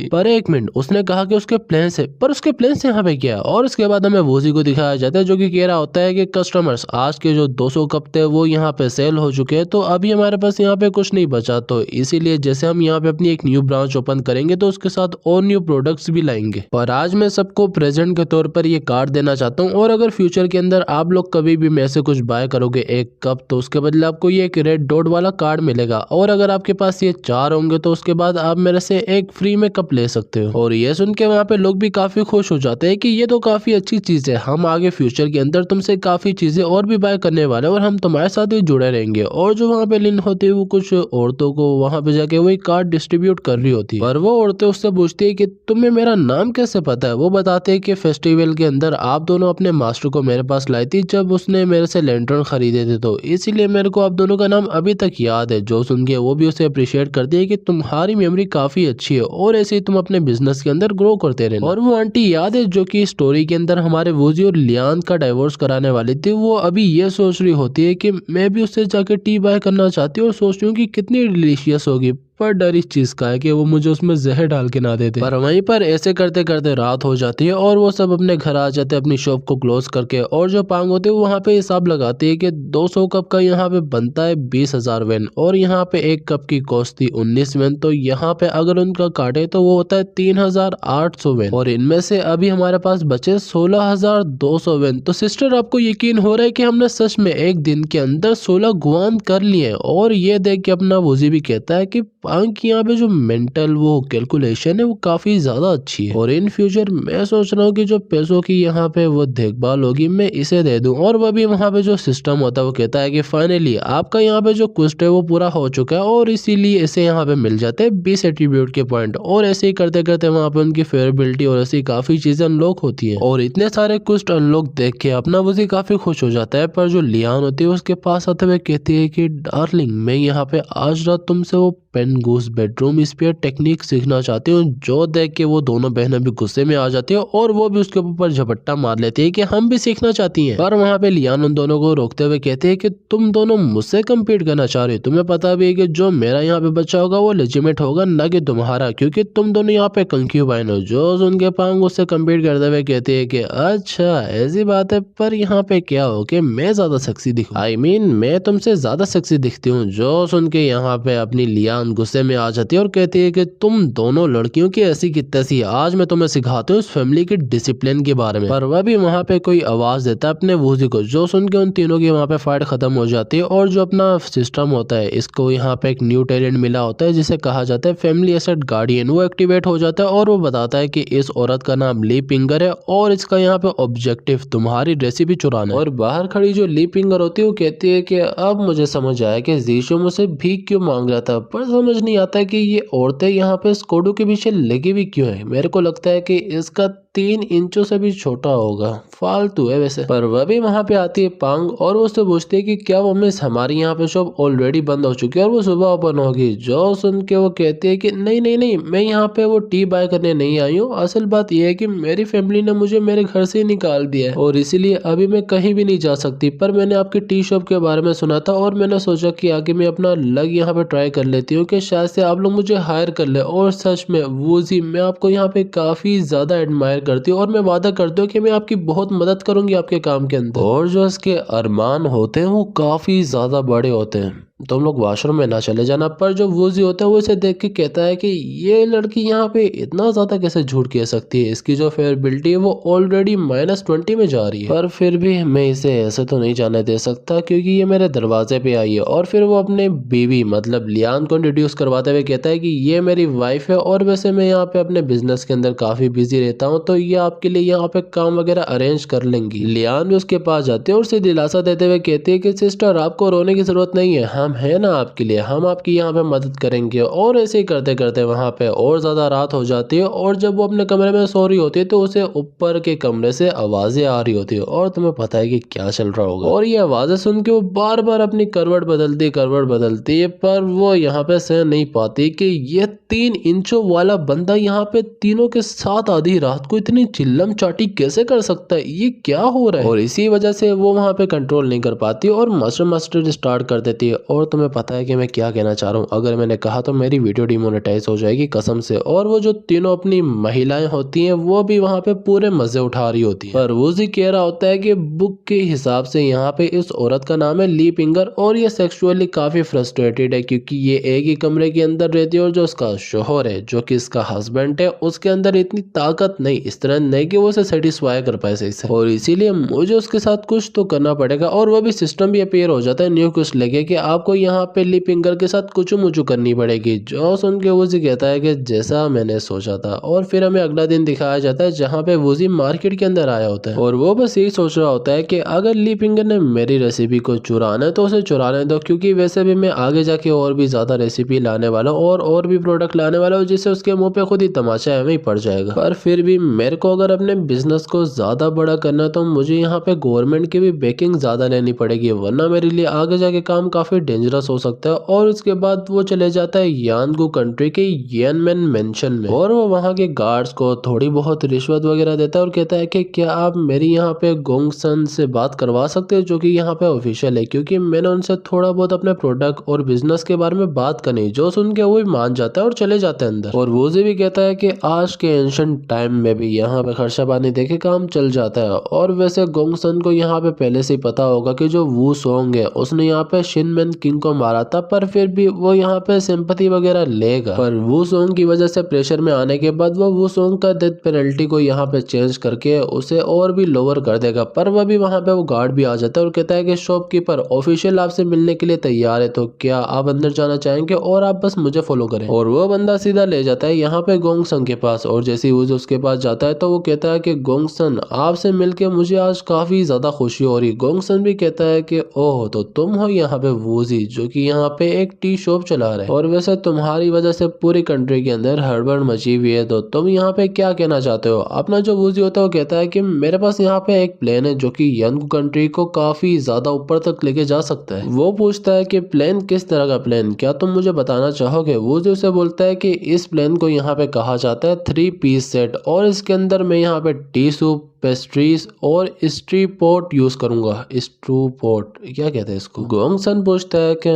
पर एक मिनट, उसने कहा कि उसके प्लान से, पर उसके प्लान से यहाँ पे क्या? और उसके बाद हमें वूजी को दिखाया जाता है जो कि कह रहा होता है कि कस्टमर्स आज के जो 200 कप थे वो यहाँ पे सेल हो चुके हैं, तो अभी हमारे पास यहाँ पे कुछ नहीं बचा, तो इसीलिए जैसे हम यहाँ पे अपनी एक न्यू ब्रांच ओपन करेंगे तो उसके साथ और न्यू प्रोडक्ट्स भी लाएंगे। पर आज मैं सबको प्रेजेंट के तौर पर ये कार्ड देना चाहता हूँ, और अगर फ्यूचर के अंदर आप लोग कभी भी मेरे से कुछ बाय करोगे एक कप, तो उसके बदले आपको ये एक रेड डॉट वाला कार्ड मिलेगा, और अगर आपके पास ये 4 होंगे तो उसके बाद आप मेरे से एक फ्री में कप ले सकते हो। और ये सुन के वहाँ पे लोग भी काफी खुश हो जाते हैं कि ये तो काफी अच्छी चीज है, हम आगे फ्यूचर के अंदर तुमसे काफी चीजें और भी बाय करने वाले और हम तुम्हारे साथ ही जुड़े रहेंगे। और जो वहाँ पे लिन होती है वो कुछ औरतों को वहाँ पे जाके वही कार्ड डिस्ट्रीब्यूट कर रही होती है, पर वो औरतें उससे पूछती है कि तुम्हें मेरा नाम कैसे पता है? वो बताते हैं कि फेस्टिवल के अंदर आप दोनों अपने मास्टर को मेरे पास लाई थी जब उसने मेरे से लैंटर्न खरीदे थे, तो इसीलिए मेरे को आप दोनों का नाम अभी तक याद है। जो सुन के वो भी उसे अप्रिशिएट करती है कि तुम्हारी मेमोरी काफी अच्छी है और ऐसे ही तुम अपने बिजनेस के अंदर ग्रो करते रहना। और वो आंटी याद है जो कि स्टोरी के अंदर हमारे वूजी और लियान का डाइवोर्स कराने वाली थी, वो अभी ये सोच रही होती है कि मैं भी उससे जाके टी बाय करना चाहती हूँ और सोच रही हूँ कि कितनी डिलीशियस होगी, पर डर इस चीज का है कि वो मुझे उसमें जहर डाल के ना दे दे। पर वहीं पर ऐसे करते करते रात हो जाती है और वो सब अपने घर आ जाते हैं अपनी शॉप को क्लोज करके, और जो पांग होते हैं वहाँ पे हिसाब लगाती है कि 200 कप का यहाँ पे बनता है 20,000 वेन, और यहाँ पे एक कप की कॉस्ट थी 19 वेन, तो यहाँ पे अगर उनका काटे तो वो होता है 3,800 वेन, और इनमें से अभी हमारे पास बचे 16,200 वेन। तो सिस्टर आपको यकीन हो रहा है कि हमने सच में एक दिन के अंदर 16 गुआन कर लिए? और ये देख के अपना वूजी भी कहता है कि पांग की यहाँ पे जो मेंटल वो कैलकुलेशन है वो काफी ज्यादा अच्छी है, और इन फ्यूचर मैं सोच रहा हूँ कि जो पैसों की यहाँ पे वो देखभाल होगी मैं इसे दे दूं। और वह भी वहाँ पे जो सिस्टम होता है वो कहता है कि फाइनली आपका यहाँ पे जो क्वेस्ट है वो पूरा हो चुका है, और इसीलिए इसे यहाँ पे मिल जाते हैं 20 एट्रीब्यूट के पॉइंट, और ऐसे ही करते करते वहाँ पे उनकी फेवरेबिलिटी और ऐसी काफी चीजें अनलॉक होती है। और इतने सारे क्वेस्ट अनलॉक देख के अपना वही काफी खुश हो जाता है, पर जो लियान होती है उसके पास आते हुए कहती है कि डार्लिंग मैं यहाँ पे आज रात तुमसे वो पेनगोस बेडरूम स्पेयर टेक्निक सीखना चाहती हूँ। जो देख के वो दोनों बहनें भी गुस्से में आ जाती है और वो भी उसके ऊपर झपट्टा मार लेती है कि हम भी सीखना चाहती हैं। पर वहाँ पे लियान उन दोनों को रोकते हुए कहते हैं कि तुम दोनों मुझसे कम्पीट करना चाह रही हो, तुम्हें पता भी है कि जो मेरा यहाँ पे बच्चा होगा वो लेजिटिमेट होगा ना कि तुम्हारा, क्योंकि तुम दोनों यहाँ पे कंक्यूबाइन हो। जो उनके पांग उससे कम्पीट करते हुए कहते हैं कि अच्छा ऐसी बात है, पर यहाँ पे क्या हो कि मैं ज्यादा सेक्सी दिखूं, आई मीन मैं तुमसे ज्यादा सेक्सी दिखती हूँ। जो सुन के यहाँ पे अपनी लियान गुस्से में आ जाती है और कहती है कि तुम दोनों लड़कियों की ऐसी की तैसी, आज मैं तुम्हें सिखाती हूँ इस फैमिली के डिसिप्लिन के बारे में। पर वह भी वहाँ पे कोई आवाज देता है अपने वूजी को, जो सुन के उन तीनों की वहाँ पे फाइट खत्म हो जाती है। और जो अपना सिस्टम होता है इसको यहाँ पे एक न्यू टैलेंट मिला होता है जिसे कहा जाता है फैमिली एसेट गार्डियन, वो एक्टिवेट हो जाता है और वो बताता है कि इस औरत का नाम ली पिंगर है और इसका यहाँ पे ऑब्जेक्टिव तुम्हारी रेसिपी चुराना है। और बाहर खड़ी जो ली पिंगर होती है वो कहती है कि अब मुझे समझ आया कि जीशु मुझसे भीख क्यों मांग रहा था, पर समझ नहीं आता है कि ये औरतें यहाँ पे स्कोडू के पीछे लगी हुई क्यों है। मेरे को लगता है कि इसका 3 इंचों से भी छोटा होगा, फालतू है वैसे। पर वह भी वहाँ पे आती है पांग और वो उससे पूछती है कि क्या वो मिस हमारी यहाँ पे शॉप ऑलरेडी बंद हो चुकी है और वो सुबह ओपन होगी। जो सुन के वो कहती है कि नहीं नहीं नहीं, मैं यहाँ पे वो टी बाय करने नहीं आई हूँ, असल बात यह है कि मेरी फैमिली ने मुझे मेरे घर से ही निकाल दिया है और इसीलिए अभी मैं कहीं भी नहीं जा सकती। पर मैंने आपकी टी शॉप के बारे में सुना था और मैंने सोचा कि आगे मैं अपना लग यहाँ पे ट्राई कर लेती हूँ कि शायद से आप लोग मुझे हायर कर ले। और सच में वूजी मैं आपको यहाँ पे काफी ज्यादा एडमायर करती हूँ और मैं वादा करती हूँ कि मैं आपकी बहुत मदद करूंगी आपके काम के अंदर। और जो इसके अरमान होते हैं वो काफी ज्यादा बड़े होते हैं, तो हम लोग वॉशरूम में ना चले जाना। पर जो वूजी होता है वो इसे देख के कहता है कि ये लड़की यहाँ पे इतना ज्यादा कैसे झूठ कह सकती है, इसकी जो फेवरेबिलिटी है वो ऑलरेडी -20 में जा रही है। पर फिर भी मैं इसे ऐसे तो नहीं जाने दे सकता क्योंकि ये मेरे दरवाजे पे आई है। और फिर वो अपने बीवी मतलब लियान को इंट्रोड्यूस करवाते हुए कहता है कि ये मेरी वाइफ है और वैसे मैं यहाँ पे अपने बिजनेस के अंदर काफी बिजी रहता हूँ, तो ये आपके लिए यहाँ पे काम वगैरह अरेंज कर लेंगी। लियान भी उसके पास जाती है और उसे दिलासा देते हुए कहती है कि सिस्टर आपको रोने की जरूरत नहीं है, काम है ना आपके लिए, हम आपकी यहाँ पे मदद करेंगे। और ऐसे ही करते करते वहाँ पे और ज़्यादा रात हो जाती है और जब वो अपने कमरे में सो रही होती है तो उसे ऊपर के कमरे से आवाज़ें आ रही होती है और तुम्हें पता है कि क्या चल रहा होगा। और ये आवाज़ें सुन के वो बार बार अपनी करवट बदलती है, पर वो यहाँ पे सह नहीं पाती कि ये 3 इंचों वाला बंदा यहाँ पे तीनों के साथ आधी रात को इतनी चिल्लम चाटी कैसे कर सकता है, ये क्या हो रहा है। और इसी वजह से वो वहाँ पे कंट्रोल नहीं कर पाती और मस्टर्ड स्टार्ट कर देती है। और तुम्हें पता है कि मैं क्या कहना चाह रहा हूँ, अगर मैंने कहा तो मेरी वीडियो डिमोनेटाइज हो जाएगी कसम से। और वो जो तीनों अपनी महिलाएं होती हैं वो भी वहाँ पे पूरे मजे उठा रही होती है। पर वूजी कह रहा होता है कि बुक के हिसाब से यहाँ पे इस औरत का नाम है ली पिंगर और ये सेक्सुअली काफी फ्रस्ट्रेटेड है क्योंकि ये एक ही कमरे के अंदर रहती है और जो उसका शोहर है जो कि इसका हस्बैंड है उसके अंदर इतनी ताकत नहीं, इस तरह नहीं कि वो उसे सेटिस्फाई कर पाए सही से। और इसीलिए मुझे उसके साथ कुछ तो करना पड़ेगा। और वो भी सिस्टम भी अपीयर हो जाता है न्यू क्वेस्ट लेके कि आपको यहाँ पे ली पिंगर के साथ कुछ मुचू करनी पड़ेगी। जो सुन के वूजी कहता है कि जैसा मैंने सोचा था। और फिर हमें अगला दिन दिखाया जाता है जहाँ पे वूजी मार्केट के अंदर आया होता है और वो बस यही सोच रहा होता है कि अगर ली पिंगर ने मेरी रेसिपी को चुराना है तो उसे चुराने दो, क्योंकि वैसे भी मैं आगे जाके और भी ज्यादा रेसिपी लाने वाला हूँ और भी प्रोडक्ट लाने वाला हूँ जिससे उसके मुंह पे खुद ही तमाशा है ही पड़ जाएगा। पर फिर भी मेरे को अगर अपने बिजनेस को ज्यादा बड़ा करना तो मुझे यहाँ पे गवर्नमेंट की भी बैकिंग ज्यादा लेनी पड़ेगी, वरना मेरे लिए आगे जाके काम काफी डेंजरस हो सकता है। और उसके बाद वो चले जाता है यानगू कंट्री के येनमेन मेंशन में और वो वहाँ के गार्ड्स को थोड़ी बहुत रिश्वत वगैरह देता है और कहता है कि क्या आप मेरी यहाँ पे गोंगसन से बात करवा सकते हो जो कि यहाँ पे ऑफिशियल है, क्योंकि मैंने उनसे थोड़ा बहुत अपने प्रोडक्ट और बिजनेस के बारे में बात करनी। जो सुन के वो भी मान जाता है और चले जाते हैं अंदर। और वूजी भी कहता है कि आज के एंशिएंट टाइम में भी यहाँ पे खर्चा पानी देके काम चल जाता है। और वैसे गोंगसन को यहाँ पे पहले से ही पता होगा कि जो वू सोंग है उसने यहाँ पे शिनमेन किंग को मारा था, पर फिर भी वो यहाँ पे सिंपैथी वगैरह लेगा। पर वू सोंग की वजह से प्रेशर में आने के बाद वो वू सोंग का डेथ पेनल्टी को यहाँ पे चेंज करके उसे और भी लोअर कर देगा। पर वह भी वहाँ पे वो गार्ड भी आ जाता है और कहता है कि शॉपकीपर ऑफिशियल आपसे मिलने के लिए तैयार है, तो क्या आप अंदर जाना चाहेंगे और आप बस मुझे फॉलो करें। और वो बंदा सीधा ले जाता है यहाँ पे गोंगसन के पास। और जैसे ही वो उसके पास जाता है तो वो कहता है कि गोंगसन आपसे मिलके मुझे आज काफी ज्यादा खुशी हो रही। गोंगसन भी कहता है कि ओह तो तुम हो यहाँ पे वूजी जो कि यहाँ पे एक टी शॉप चला रहे हैं और वैसे तुम्हारी वजह से पूरी कंट्री के अंदर हड़बड़ मची हुई है, तो तुम यहाँ पे क्या कहना चाहते हो। अपना जो वूजी होता है वो कहता है कि मेरे पास यहाँ पे एक प्लेन है जो कि यंग कंट्री को काफी ज्यादा ऊपर तक लेके जा सकता है। वो पूछता है कि प्लेन किस तरह का प्लेन, क्या तुम मुझे बताना चाहोगे। वो जो उसे बोलता है कि इस प्लेन को यहाँ पे कहा जाता है 3 पीस सेट और इसके अंदर मैं यहाँ पे टी सूप, पेस्ट्रीज और स्ट्री पोट यूज करूंगा। स्ट्रू पोट क्या कहते हैं इसको। गोंगसन पूछता है कि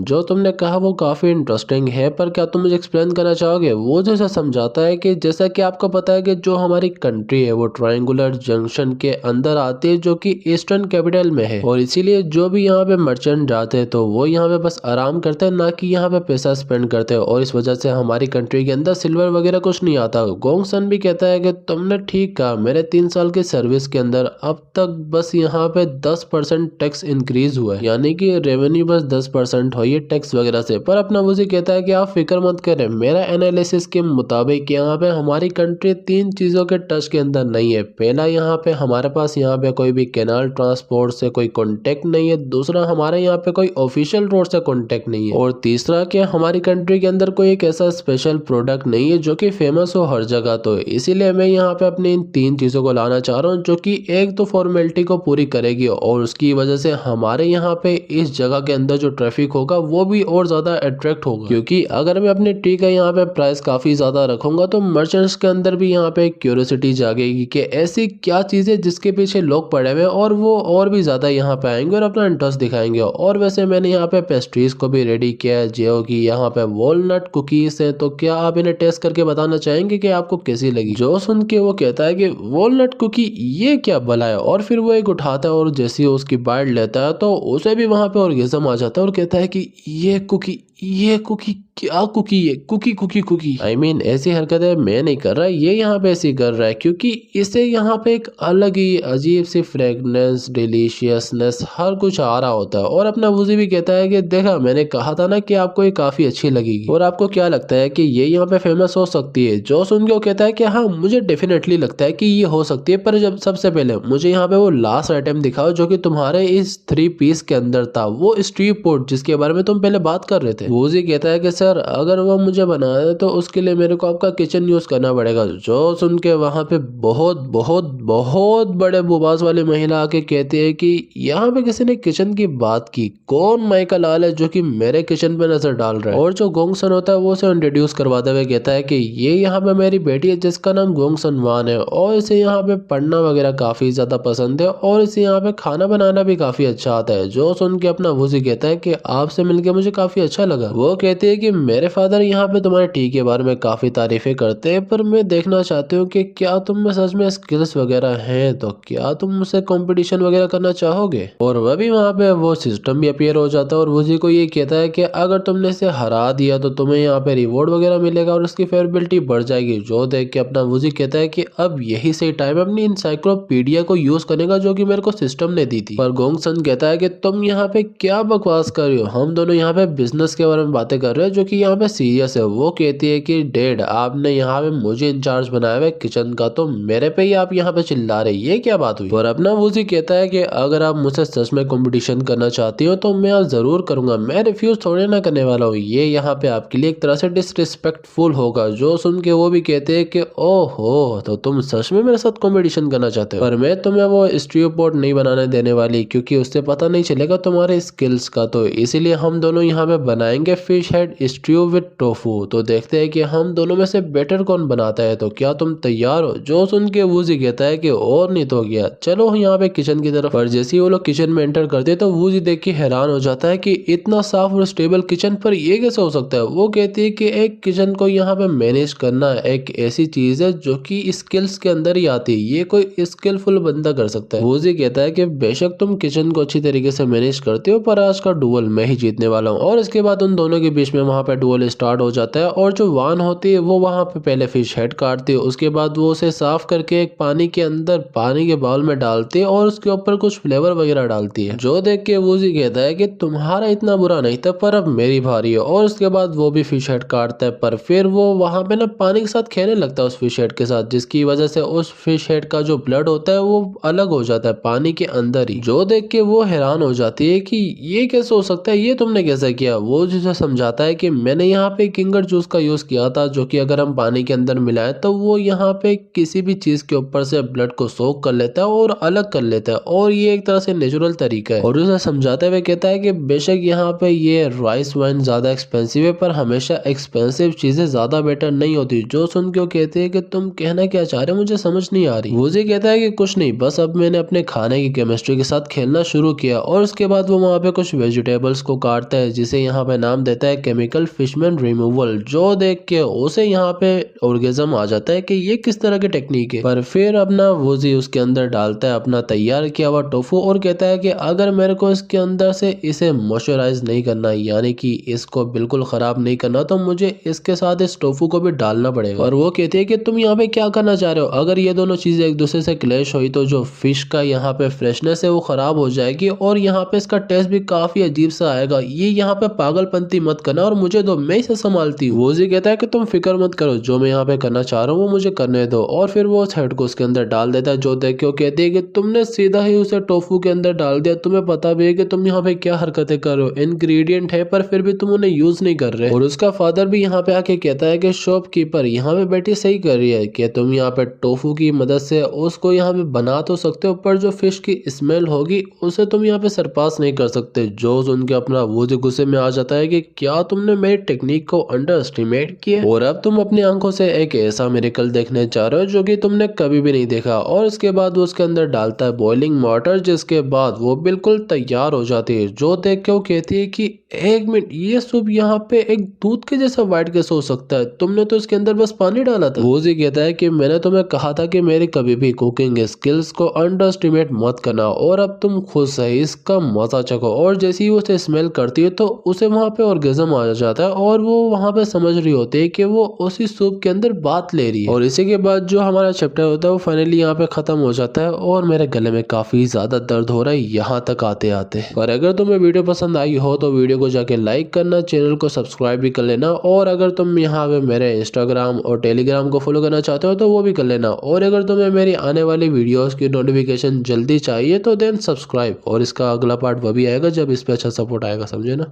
जो तुमने कहा वो काफी इंटरेस्टिंग है, पर क्या तुम मुझे एक्सप्लेन करना चाहोगे। वो जैसा समझाता है कि जैसा कि आपको पता है कि जो हमारी कंट्री है वो ट्रायंगुलर जंक्शन के अंदर आती है जो कि ईस्टर्न कैपिटल में है और इसीलिए जो भी यहाँ पे मर्चेंट जाते हैं तो वो यहाँ पे बस आराम करते हैं, ना कि यहाँ पे पैसा स्पेंड करते हैं। और इस वजह से हमारी कंट्री के अंदर सिल्वर वगैरह कुछ नहीं आता। गोंगसन भी कहता है कि तुमने ठीक कहा, मेरे 3 साल के सर्विस के अंदर अब तक बस यहाँ पे 10% टैक्स इंक्रीज हुआ है, यानी कि रेवेन्यू बस 10% हुई है टैक्स वगैरह से। पर अपना मुझे कहता है कि आप फिक्र मत करें, मेरा एनालिसिस के मुताबिक यहाँ पे हमारी कंट्री 3 चीजों के टच के अंदर नहीं है। पहला, यहाँ पे हमारे पास यहाँ पे कोई भी कैनाल ट्रांसपोर्ट से कोई कॉन्टेक्ट नहीं है। दूसरा, हमारे यहाँ पे कोई ऑफिशियल रोड से कॉन्टेक्ट नहीं है। और तीसरा कि हमारी कंट्री के अंदर कोई एक ऐसा स्पेशल प्रोडक्ट नहीं है जो कि फेमस हो हर जगह। तो इसीलिए मैं यहाँ पे अपनी इन 3 चीजों को लाना चाह रहा हूँ जो कि एक तो फॉर्मेलिटी को पूरी करेगी और उसकी वजह से हमारे यहाँ पे इस जगह के अंदर जो ट्रैफिक होगा वो भी और ज्यादा अट्रैक्ट होगा। क्योंकि अगर मैं अपनी टी का यहाँ पे प्राइस काफी ज्यादा रखूंगा तो मर्चेंट्स के अंदर भी यहाँ पे क्यूरियोसिटी जागेगी कि ऐसी क्या चीज है जिसके पीछे लोग पड़े हुए और वो और भी ज्यादा यहाँ पे आएंगे और अपना इंटरेस्ट दिखाएंगे। और वैसे मैंने यहाँ पे पेस्ट्रीज को भी रेडी किया है जो कि यहाँ पे वॉलनट कुकीज है, तो क्या आप इन्हें टेस्ट करके बताना चाहेंगे कि आपको कैसी लगी। जो सुन के वो कहता है कि वॉलनट कुकी ये क्या भला है। और फिर वो एक उठाता है और जैसे ही उसकी बाइट लेता है तो उसे भी वहां पे ऑर्गेज़म आ जाता है और कहता है कि ये कुकी ये कुकी क्या कुकी है? कुकी कुकी कुकी आई मीन ऐसी हरकतें मैं नहीं कर रहा, ये यहाँ पे ऐसी कर रहा है क्योंकि इसे यहाँ पे एक अलग ही अजीब सी फ्रेगनेंस, डिलीशियसनेस हर कुछ आ रहा होता है। और अपना वूजी भी कहता है कि देखा मैंने कहा था ना कि आपको ये काफी अच्छी लगेगी, और आपको क्या लगता है कि ये यहाँ पे फेमस हो सकती है? जो सुन के वो कहता है कि हाँ मुझे डेफिनेटली लगता है कि ये हो सकती है, पर जब सबसे पहले मुझे यहाँ पे वो लास्ट आइटम दिखाओ जो कि तुम्हारे इस 3 पीस के अंदर था, वो स्ट्री पोर्ट जिसके बारे में तुम पहले बात कर रहे थे। वूजी कहता है कि सर अगर वो मुझे बनाना है तो उसके लिए मेरे को आपका किचन यूज करना पड़ेगा। जो सुन के वहां पे बहुत बहुत बहुत बड़े बुबास वाली महिला आके कहती है कि यहाँ पे किसी ने किचन की बात की, कौन माइकल आल है जो कि मेरे किचन पे नजर डाल रहा है? और जो गोंगसन होता है वो उसे इंट्रोड्यूस करवाते हुए कहता है कि ये यहाँ पे मेरी बेटी है जिसका नाम गोंगसन वान है, और इसे यहाँ पे पढ़ना वगैरह काफी ज्यादा पसंद है, और इसे यहाँ पे खाना बनाना भी काफी अच्छा आता है। जो सुन के अपना वूजी कहता है कि आपसे मिलके मुझे काफी अच्छा लगा। वो कहती है कि मेरे फादर यहाँ पे तुम्हारे टी के बारे में काफी तारीफें करते हैं, पर मैं देखना चाहती हूँ कि क्या तुम में सच में स्किल्स वगैरह हैं, तो क्या तुम मुझसे कंपटीशन वगैरह करना चाहोगे? और वह भी वहाँ पे वो सिस्टम भी अपीयर हो जाता है और वूजी को ये कहता है कि अगर तुमने इसे हरा दिया तो तुम्हें यहाँ पे रिवॉर्ड वगैरह मिलेगा और उसकी फेवरेबिलिटी बढ़ जाएगी। जो देख के अपना वूजी कहता है कि अब यही सही टाइम है अपनी इंसाइक्लोपीडिया को यूज करने का जो कि मेरे को सिस्टम ने दी थी। पर गोंगसन कहता है कि तुम यहाँ पे क्या बकवास कर रहे हो, हम दोनों यहाँ पे बिजनेस के बारे में बातें कर रहे हैं जो कि यहाँ पे सीरियस है। वो कहती है कि डैड आपने यहाँ पे मुझे इंचार्ज बनाया हुआ है किचन का, तो मेरे पे ही आप यहाँ पे चिल्ला रहे, ये क्या बात हुई? और अपना वूजी कहता है कि अगर आप मुझसे सच में कंपटीशन करना चाहती हो तो मैं जरूर करूंगा, मैं रिफ्यूज थोड़े ना करने वाला हूँ, ये यहाँ पे आपके लिए एक तरह से डिसरिस्पेक्टफुल होगा। जो सुन के वो भी कहते हैं कि ओहो तो तुम सच में मेरे साथ कंपटीशन करना चाहते हो, पर मैं तुम्हें वो स्ट्रू पोर्ट नहीं बनाने देने वाली क्योंकि उससे पता नहीं चलेगा तुम्हारे स्किल्स का, तो इसीलिए हम दोनों यहाँ पे बनाएंगे फिश हेड स्ट्रू विद टोफू, तो देखते हैं कि हम दोनों में से बेटर कौन बनाता है, तो क्या तुम तैयार हो? जो सुन के वूजी कहता है कि और नहीं तो गया, चलो यहाँ पे किचन की तरफ। पर जैसे ही वो लोग किचन में एंटर करते हैं तो वूजी देख के हैरान हो जाता है कि इतना साफ और स्टेबल किचन पर ये कैसे हो सकता है। वो कहती है कि एक किचन को यहाँ पे मैनेज करना एक ऐसी चीज है जो कि स्किल्स के अंदर ही आती है, ये कोई स्किलफुल बंदा कर सकता है। वूजी कहता है कि बेशक तुम किचन को अच्छी तरीके से मैनेज करते हो, पर आज का डुअल मैं ही जीतने वाला हूँ। और इसके बाद उन दोनों के बीच में वहां पे डुअल स्टार्ट हो जाता है, और जो वान होती है वो वहां पे पहले फिश हेड काटती है, उसके बाद वो उसे साफ करके एक पानी के अंदर पानी के बाउल में डालती है और उसके ऊपर कुछ फ्लेवर वगैरह डालती है। जो देख के वूजी कहता है कि तुम्हारा इतना बुरा नहीं था, पर अब मेरी बारी है। और उसके बाद वो भी फिश हेड काटता है, पर फिर वो वहां पे ना पानी के साथ खेलने लगता है उस फिश हेड के साथ, जिसकी वजह से उस फिश हेड का जो ब्लड होता है वो अलग हो जाता है पानी के अंदर ही। जो देख के वो हैरान हो जाती है कि ये कैसे हो सकता है, ये तुमने कैसे किया? वो जिसे समझाता है कि मैंने यहाँ पे किंगर जूस का यूज किया था जो कि अगर हम पानी के अंदर मिलाएं तो वो यहाँ पे किसी भी चीज के ऊपर से ब्लड को सोख कर लेता है और अलग कर लेता है, और ये एक तरह से नेचुरल तरीका है। और उसे समझाते हुए कहता है कि बेशक यहाँ पे ये राइस वाइन ज्यादा एक्सपेंसिव है, पर हमेशा एक्सपेंसिव चीजें ज्यादा बेटर नहीं होती। जो सुन के वो कहते हैं कि तुम कहना क्या चाह रहे हो, मुझे समझ नहीं आ रही। वूजी कहता है कि कुछ नहीं, बस अब मैंने अपने खाने की केमिस्ट्री के साथ खेलना शुरू किया। और उसके बाद वो वहाँ पे कुछ वेजिटेबल्स को काटता है जिसे यहाँ पे नाम देता है केमिकल फिशमैन रिमूवल। जो देख के उसे यहाँ पे ऑर्गेजम आ जाता है कि ये किस तरह की टेक्निक है। पर फिर अपना वूजी उसके अंदर डालता है अपना तैयार किया हुआ टोफू और कहता है कि अगर मेरे को इसके अंदर से इसे मॉइस्चराइज नहीं करना, यानी कि इसको बिल्कुल खराब नहीं करना, तो मुझे इसके साथ इस टोफू को भी डालना पड़ेगा। और वो कहते हैं कि तुम यहाँ पे क्या करना चाह रहे हो, अगर ये दोनों चीजें एक दूसरे से क्लैश हुई तो जो फिश का यहाँ पे फ्रेशनेस है वो खराब हो जाएगी और यहाँ पे इसका टेस्ट भी काफी अजीब सा आएगा। ये यहाँ पे पागलपंती मत करना और मुझे दो, मैं इसे संभालती हूँ। वूजी कहता है कि तुम फिक्र मत करो, जो मैं यहाँ पे करना चाह रहा हूँ वो मुझे करने दो। और फिर वो उस हेड को उसके अंदर डाल देता है। जो देख के वो कहती है कि तुमने सीधा ही उसे टोफू के अंदर डाल दिया, तुम्हें पता भी है कि तुम यहाँ पे क्या हरकतें कर रहे हो, इंग्रेडिएंट है पर फिर भी तुम उन्हें यूज नहीं कर रहे। और उसका फादर भी यहाँ पे आके कहता है कि शॉपकीपर यहाँ पे बैठी सही कर रही है कि तुम यहाँ पे टोफू की मदद से उसको यहाँ पे बना तो सकते हो, पर जो फिश की स्मेल होगी उसे तुम यहाँ पे सरपास नहीं कर सकते। जो सुन के अपना वूजी गुस्से में आ जाता है कि क्या तुमने मेरी टेक्निक को अंडर एस्टिमेट किया, और अब तुम अपनी आंखों से एक ऐसा मिरेकल देखने जा रहे हो जो कि तुमने कभी भी नहीं देखा। और उसके बाद वो उसके अंदर डालता है बॉइलिंग वाटर, जिसके बाद वो बिल्कुल तैयार हो जाती है। जो देख के वो कहती है कि एक मिनट, ये सूप यहाँ पे एक दूध के जैसा व्हाइट कैसे हो सकता है, तुमने तो इसके अंदर बस पानी डाला था। वूजी कहता है कि मैंने तुम्हें कहा था कि मेरी कभी भी कुकिंग स्किल्स को अंडर एस्टिमेट मत करना, और अब तुम खुद से इसका मजा चखो। और जैसे ही उसे स्मेल करती है तो उसे वहां पे ऑर्गेज़म आ जाता है और वो वहाँ पे समझ रही होती है कि वो उसी सूप के अंदर बात ले रही है। और इसी के बाद जो हमारा चैप्टर होता है वो फाइनली यहाँ पे खत्म हो जाता है और मेरे गले में काफी ज्यादा दर्द हो रहा है यहाँ तक आते आते। और अगर तुम्हें वीडियो पसंद आई हो तो वीडियो को जाके लाइक करना, चैनल को सब्सक्राइब भी कर लेना। और अगर तुम यहाँ पे मेरे इंस्टाग्राम और टेलीग्राम को फॉलो करना चाहते हो तो वो भी कर लेना। और अगर तुम्हें मेरी आने वाली वीडियोस की नोटिफिकेशन जल्दी चाहिए तो देन सब्सक्राइब। और इसका अगला पार्ट वो भी आएगा जब इस पे अच्छा सपोर्ट आएगा, समझे ना।